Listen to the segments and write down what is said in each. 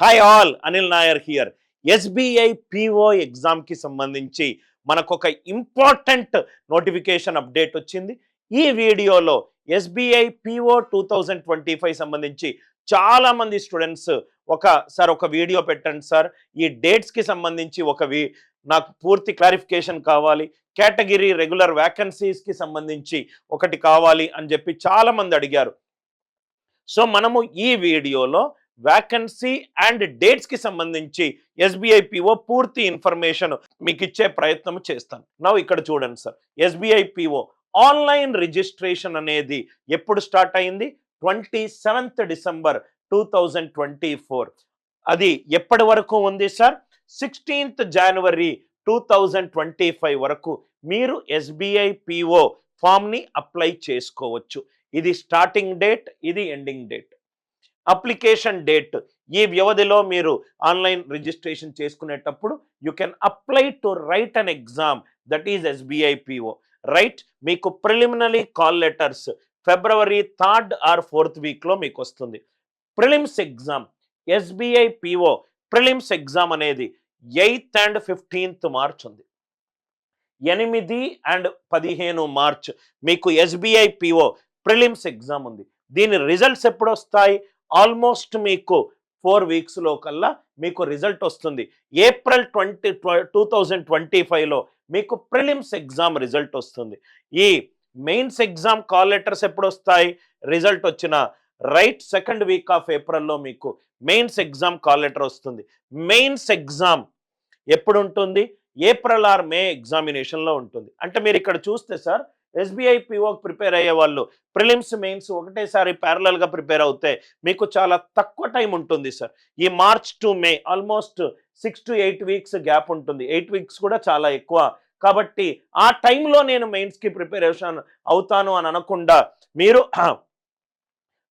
Hi all, Anil Nair here. SBI PO ఎగ్జామ్కి సంబంధించి మనకు ఒక ఇంపార్టెంట్ నోటిఫికేషన్ అప్డేట్ వచ్చింది. ఈ వీడియోలో ఎస్బీఐ పిఓ 2025 సంబంధించి చాలామంది స్టూడెంట్స్ ఒక వీడియో పెట్టండి సార్, ఈ డేట్స్కి సంబంధించి నాకు పూర్తి క్లారిఫికేషన్ కావాలి, కేటగిరీ రెగ్యులర్ వ్యాకెన్సీస్కి సంబంధించి ఒకటి కావాలి అని చెప్పి చాలామంది అడిగారు. సో మనము ఈ వీడియోలో వ్యాకెన్సీ అండ్ డేట్స్కి సంబంధించి ఎస్బీఐ పిఓ పూర్తి ఇన్ఫర్మేషన్ మీకు ఇచ్చే ప్రయత్నం చేస్తాను. నా ఇక్కడ చూడండి sir, SBI PO online registration అనేది ఎప్పుడు స్టార్ట్ అయింది? 27th December 2024. అది ఎప్పటి వరకు ఉంది సార్? 16th January 2025 వరకు మీరు ఎస్బీఐ పిఓ ఫామ్ని అప్లై చేసుకోవచ్చు. ఇది స్టార్టింగ్ డేట్, ఇది ఎండింగ్ డేట్. అప్లికేషన్ డేట్, ఈ వ్యవధిలో మీరు ఆన్లైన్ రిజిస్ట్రేషన్ చేసుకునేటప్పుడు you can apply to write an exam, that is SBI PO. Right, మీకు preliminary call letters February 3rd or 4th వీక్లో మీకు వస్తుంది. Prelims exam, SBI PO prelims exam అనేది 8th and 15th March ఉంది. 8 and 15 March మీకు SBI PO prelims exam ఉంది. దీని results ఎప్పుడు వస్తాయి? ఆల్మోస్ట్ మీకు 4 వీక్స్లో కల్లా మీకు రిజల్ట్ వస్తుంది. April 2025లో మీకు ప్రిలిమ్స్ ఎగ్జామ్ రిజల్ట్ వస్తుంది. ఈ మెయిన్స్ ఎగ్జామ్ కాల్ లెటర్స్ ఎప్పుడు వస్తాయి? రిజల్ట్ వచ్చిన రైట్ 2nd week of Aprilలో మీకు మెయిన్స్ ఎగ్జామ్ కాల్ లెటర్ వస్తుంది. మెయిన్స్ ఎగ్జామ్ ఎప్పుడు ఉంటుంది? April or May ఎగ్జామినేషన్లో ఉంటుంది. అంటే మీరు ఇక్కడ చూస్తే సార్, ఎస్బీఐ పిఓకి ప్రిపేర్ అయ్యే వాళ్ళు ప్రిలిమ్స్ మెయిన్స్ ఒకటేసారి ప్యారలల్గా ప్రిపేర్ అవుతే మీకు చాలా తక్కువ టైం ఉంటుంది సార్. ఈ March to May almost 6 to 8 weeks gap ఉంటుంది. 8 weeks కూడా చాలా ఎక్కువ. కాబట్టి ఆ టైంలో నేను మెయిన్స్కి ప్రిపరేషన్ అవుతాను అని అనకుండా మీరు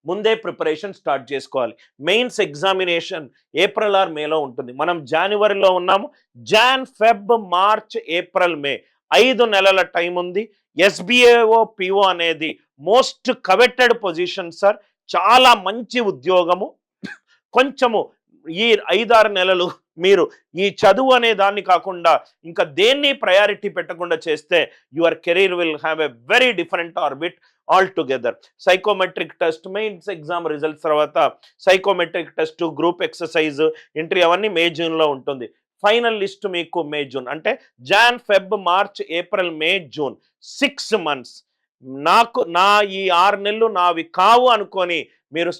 ముందే ప్రిపరేషన్ స్టార్ట్ చేసుకోవాలి. మెయిన్స్ ఎగ్జామినేషన్ April or Mayలో ఉంటుంది. మనం జనవరిలో ఉన్నాము. Jan, Feb, March, April, May 5 నెలల టైం ఉంది. ఎస్బీఐఓ పిఓ అనేది మోస్ట్ కవెటెడ్ పొజిషన్ సార్. చాలా మంచి ఉద్యోగము. కొంచెము ఈ 5-6 నెలలు మీరు ఈ చదువు అనే దాన్ని కాకుండా ఇంకా దేన్ని ప్రయారిటీ పెట్టకుండా చేస్తే your career will have a very different orbit altogether. Psychometric test, mains exam results తర్వాత psychometric test, group exercise, interview అవన్నీ May, Juneలో ఉంటుంది. ఫైనల్ లిస్ట్ మీకు May, June, అంటే Jan, Feb, March, April, May, June 6 months. నా ఈ 6 నెలలు నావి కావు అనుకొని మీరు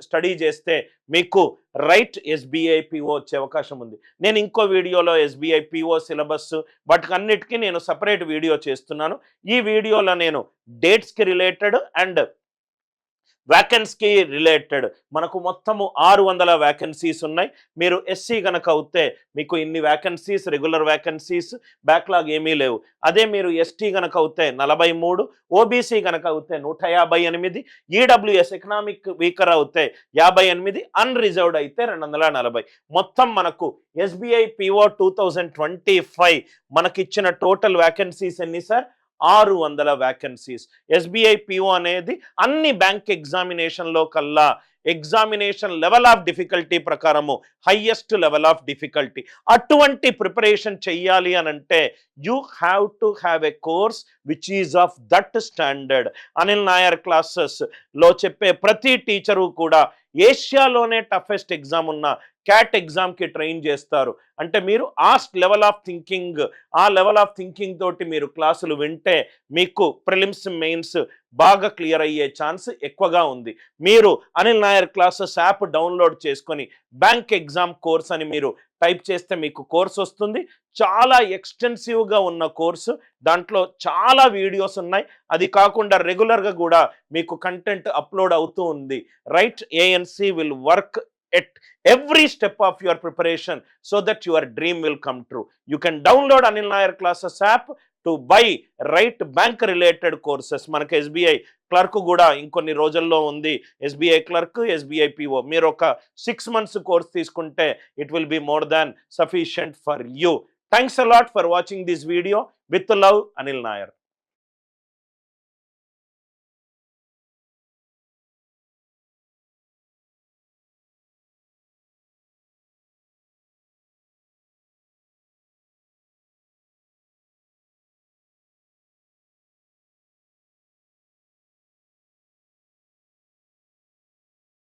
స్టడీ చేస్తే మీకు రైట్ ఎస్బీఐ పిఓ వచ్చే అవకాశం ఉంది. నేను ఇంకో వీడియోలో ఎస్బీఐ పిఓ సిలబస్ వాటికన్నిటికీ నేను సపరేట్ వీడియో చేస్తున్నాను. ఈ వీడియోలో నేను డేట్స్కి రిలేటెడ్ అండ్ వ్యాకెన్సీకి రిలేటెడ్ మనకు మొత్తము 600 వ్యాకెన్సీస్ ఉన్నాయి. మీరు ఎస్సీ కనుక అవుతే మీకు ఇన్ని వ్యాకెన్సీస్, రెగ్యులర్ వ్యాకెన్సీస్, బ్యాక్లాగ్ ఏమీ లేవు. అదే మీరు ఎస్టీ కనుక అవుతే 43, ఓబీసీ కనుక అవుతే 158, ఈడబ్ల్యూఎస్ ఎకనామిక్ వీకర్ అవుతే 58, అన్రిజర్వ్డ్ అయితే 240. మొత్తం మనకు ఎస్బీఐ పిఓ 2025 మనకిచ్చిన టోటల్ వ్యాకెన్సీస్ ఎన్ని సార్? 600 వ్యాకెన్సీస్. ఎస్బీఐ పిఓ అనేది అన్ని బ్యాంక్ ఎగ్జామినేషన్లో కల్లా ఎగ్జామినేషన్ లెవెల్ ఆఫ్ డిఫికల్టీ ప్రకారము హైయెస్ట్ లెవెల్ ఆఫ్ డిఫికల్టీ. అటువంటి ప్రిపరేషన్ చెయ్యాలి అని అంటే you have to have a course which is of that standard. Anil Nair క్లాసెస్లో చెప్పే ప్రతి టీచరు కూడా ఏషియాలోనే టఫెస్ట్ ఎగ్జామ్ ఉన్న క్యాట్ ఎగ్జామ్కి ట్రైన్ చేస్తారు. అంటే మీరు ఆ లెవెల్ ఆఫ్ థింకింగ్ తోటి మీరు క్లాసులు వింటే మీకు ప్రిలిమ్స్, మెయిన్స్ బాగా క్లియర్ అయ్యే ఛాన్స్ ఎక్కువగా ఉంది. మీరు Anil Nair classes app download చేసుకొని బ్యాంక్ ఎగ్జామ్ కోర్స్ అని మీరు టైప్ చేస్తే మీకు కోర్స్ వస్తుంది. చాలా ఎక్స్టెన్సివ్గా ఉన్న కోర్సు, దాంట్లో చాలా వీడియోస్ ఉన్నాయి. అది కాకుండా రెగ్యులర్గా కూడా మీకు కంటెంట్ అప్లోడ్ అవుతూ ఉంది. Right, ANC will work at every step of your preparation so that your dream will come true. You can download Anil Nair Classes app to buy right bank related courses. మనకు SBI clerk కూడా ఇంకొన్ని రోజుల్లో ఉంది. SBI clerk, SBI PO మీరు ఒక 6 months course తీసుకుంటే it will be more than sufficient for you. Thanks a lot for watching this video. With love, Anil Nair.